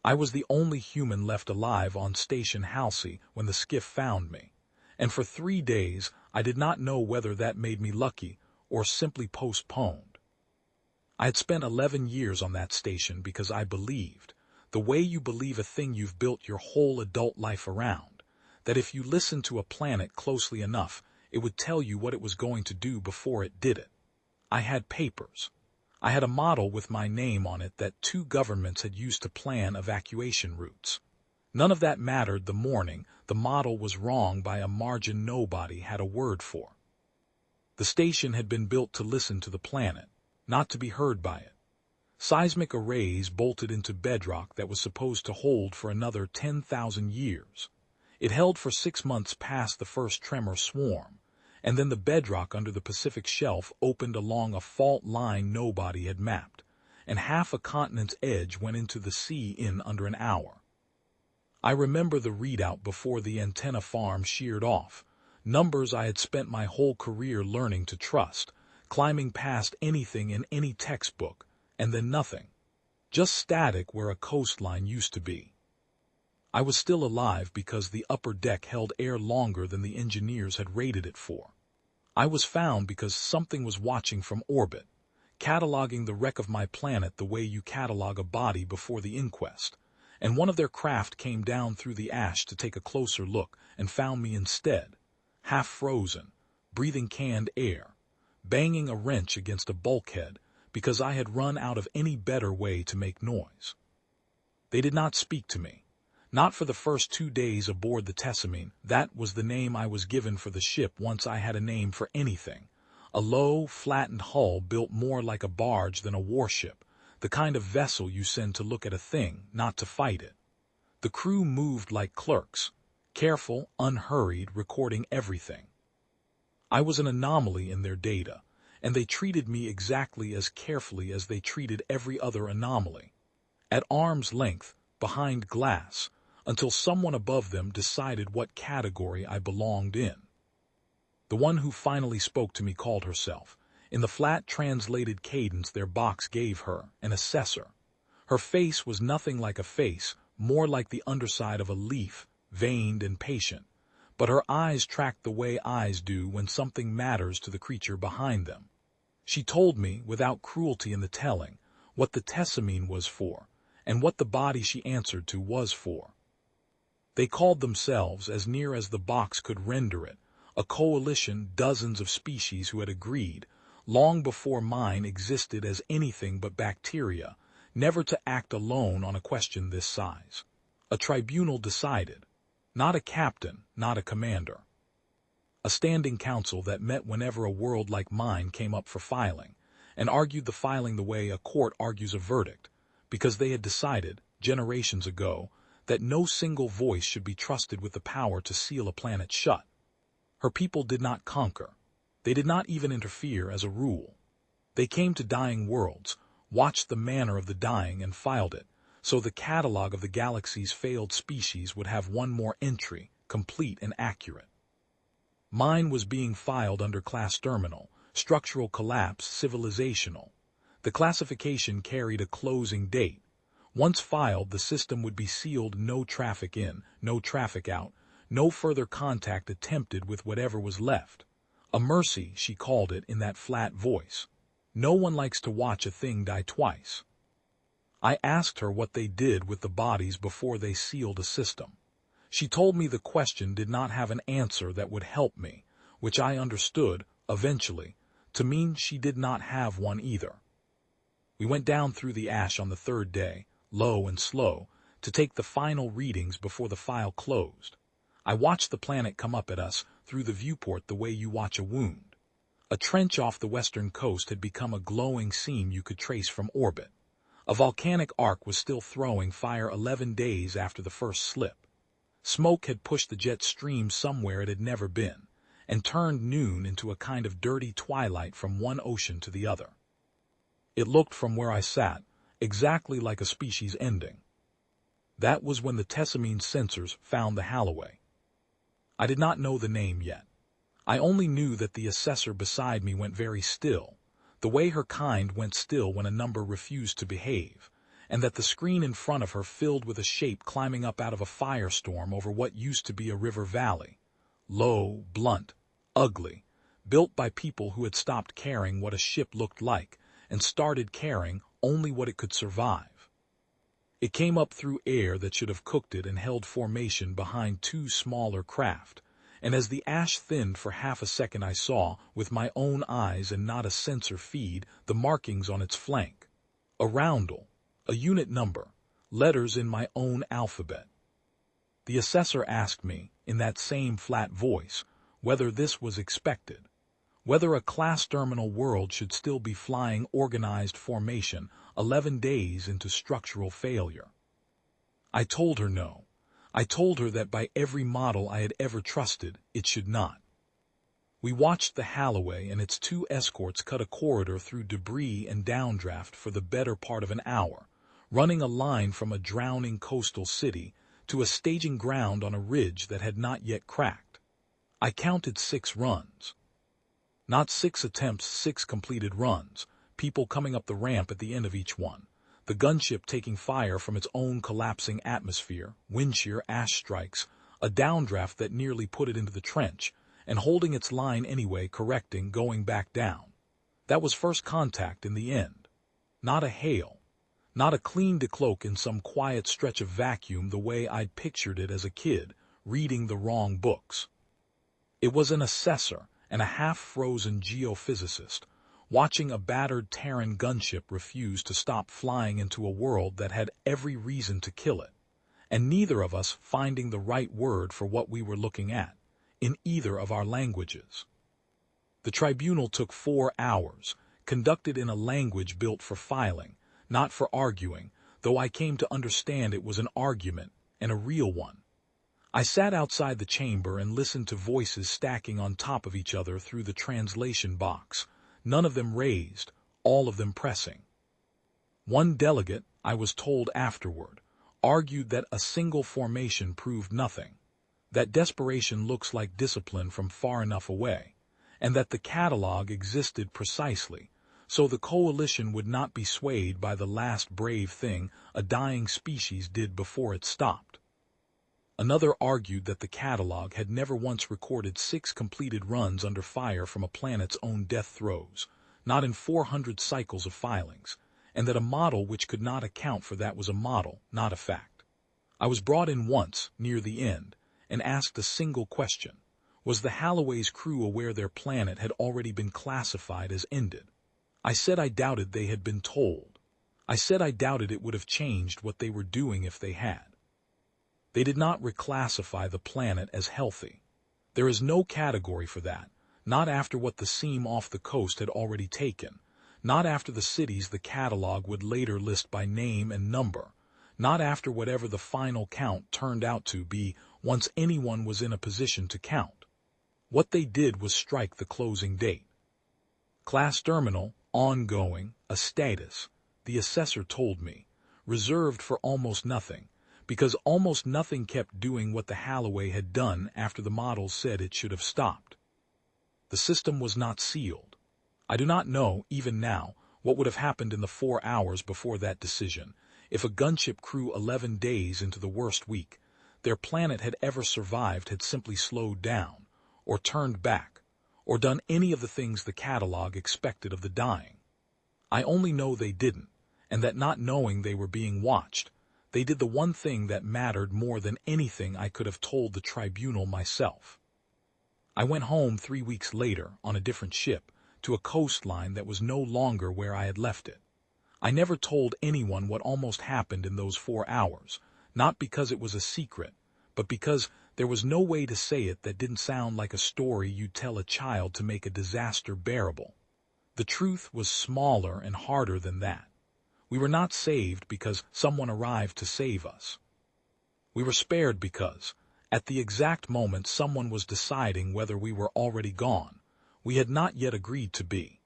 I was the only human left alive on Station Halsey when the skiff found me, and for 3 days I did not know whether that made me lucky or simply postponed. I had spent 11 years on that station because I believed, the way you believe a thing you've built your whole adult life around, that if you listened to a planet closely enough, it would tell you what it was going to do before it did it. I had papers. I had a model with my name on it that 2 governments had used to plan evacuation routes. None of that mattered the morning the model was wrong by a margin nobody had a word for. The station had been built to listen to the planet, not to be heard by it. Seismic arrays bolted into bedrock that was supposed to hold for another 10,000 years. It held for 6 months past the first tremor swarm, and then the bedrock under the Pacific Shelf opened along a fault line nobody had mapped, and half a continent's edge went into the sea in under an hour. I remember the readout before the antenna farm sheared off, numbers I had spent my whole career learning to trust, climbing past anything in any textbook, and then nothing. Just static where a coastline used to be. I was still alive because the upper deck held air longer than the engineers had rated it for. I was found because something was watching from orbit, cataloging the wreck of my planet the way you catalog a body before the inquest, and one of their craft came down through the ash to take a closer look and found me instead, half frozen, breathing canned air, banging a wrench against a bulkhead because I had run out of any better way to make noise. They did not speak to me. Not for the first 2 days aboard the Tessamine. That was the name I was given for the ship once I had a name for anything. A low, flattened hull built more like a barge than a warship, the kind of vessel you send to look at a thing, not to fight it. The crew moved like clerks, careful, unhurried, recording everything. I was an anomaly in their data, and they treated me exactly as carefully as they treated every other anomaly. At arm's length, behind glass, until someone above them decided what category I belonged in. The one who finally spoke to me called herself, in the flat translated cadence their box gave her, an assessor. Her face was nothing like a face, more like the underside of a leaf, veined and patient, but her eyes tracked the way eyes do when something matters to the creature behind them. She told me, without cruelty in the telling, what the Tessamine was for, and what the body she answered to was for. They called themselves, as near as the box could render it, a coalition, dozens of species who had agreed, long before mine existed as anything but bacteria, never to act alone on a question this size. A tribunal decided, not a captain, not a commander. A standing council that met whenever a world like mine came up for filing, and argued the filing the way a court argues a verdict, because they had decided, generations ago, that no single voice should be trusted with the power to seal a planet shut. Her people did not conquer. They did not even interfere as a rule. They came to dying worlds, watched the manner of the dying and filed it, so the catalogue of the galaxy's failed species would have one more entry, complete and accurate. Mine was being filed under class terminal, structural collapse, civilizational. The classification carried a closing date. Once filed, the system would be sealed, no traffic in, no traffic out, no further contact attempted with whatever was left. A mercy, she called it in that flat voice. No one likes to watch a thing die twice. I asked her what they did with the bodies before they sealed a system. She told me the question did not have an answer that would help me, which I understood, eventually, to mean she did not have one either. We went down through the ash on the 3rd day, low and slow, to take the final readings before the file closed. I watched the planet come up at us through the viewport the way you watch a wound. A trench off the western coast had become a glowing seam you could trace from orbit. A volcanic arc was still throwing fire 11 days after the first slip. Smoke had pushed the jet stream somewhere it had never been, and turned noon into a kind of dirty twilight from one ocean to the other. It looked from where I sat exactly like a species ending. That was when the Tessamine sensors found the Halloway. I did not know the name yet. I only knew that the assessor beside me went very still, the way her kind went still when a number refused to behave, and that the screen in front of her filled with a shape climbing up out of a firestorm over what used to be a river valley. Low, blunt, ugly, built by people who had stopped caring what a ship looked like and started caring only what it could survive. It came up through air that should have cooked it and held formation behind two smaller craft, and as the ash thinned for half a second I saw, with my own eyes and not a sensor feed, the markings on its flank. A roundel, a unit number, letters in my own alphabet. The assessor asked me, in that same flat voice, whether this was expected, whether a class terminal world should still be flying organized formation 11 days into structural failure. I told her no. I told her that by every model I had ever trusted, it should not. We watched the Holloway and its two escorts cut a corridor through debris and downdraft for the better part of an hour, running a line from a drowning coastal city to a staging ground on a ridge that had not yet cracked. I counted 6 runs. Not 6 attempts, 6 completed runs, people coming up the ramp at the end of each one, the gunship taking fire from its own collapsing atmosphere, wind shear ash strikes, a downdraft that nearly put it into the trench, and holding its line anyway, correcting, going back down. That was first contact in the end. Not a hail. Not a clean decloak in some quiet stretch of vacuum the way I'd pictured it as a kid, reading the wrong books. It was an assessor and a half-frozen geophysicist, watching a battered Terran gunship refuse to stop flying into a world that had every reason to kill it, and neither of us finding the right word for what we were looking at, in either of our languages. The tribunal took 4 hours, conducted in a language built for filing, not for arguing, though I came to understand it was an argument, and a real one. I sat outside the chamber and listened to voices stacking on top of each other through the translation box, none of them raised, all of them pressing. One delegate, I was told afterward, argued that a single formation proved nothing, that desperation looks like discipline from far enough away, and that the catalogue existed precisely, so the coalition would not be swayed by the last brave thing a dying species did before it stopped. Another argued that the catalogue had never once recorded 6 completed runs under fire from a planet's own death throes, not in 400 cycles of filings, and that a model which could not account for that was a model, not a fact. I was brought in once, near the end, and asked a single question. Was the Holloway's crew aware their planet had already been classified as ended? I said I doubted they had been told. I said I doubted it would have changed what they were doing if they had. They did not reclassify the planet as healthy. There is no category for that, not after what the seam off the coast had already taken, not after the cities the catalogue would later list by name and number, not after whatever the final count turned out to be once anyone was in a position to count. What they did was strike the closing date. Class terminal, ongoing, a status, the assessor told me, reserved for almost nothing, because almost nothing kept doing what the Holloway had done after the models said it should have stopped. The system was not sealed. I do not know, even now, what would have happened in the 4 hours before that decision, if a gunship crew 11 days into the worst week, their planet had ever survived, had simply slowed down, or turned back, or done any of the things the catalogue expected of the dying. I only know they didn't, and that not knowing they were being watched, they did the one thing that mattered more than anything I could have told the tribunal myself. I went home 3 weeks later, on a different ship, to a coastline that was no longer where I had left it. I never told anyone what almost happened in those 4 hours, not because it was a secret, but because there was no way to say it that didn't sound like a story you'd tell a child to make a disaster bearable. The truth was smaller and harder than that. We were not saved because someone arrived to save us. We were spared because, at the exact moment someone was deciding whether we were already gone, we had not yet agreed to be.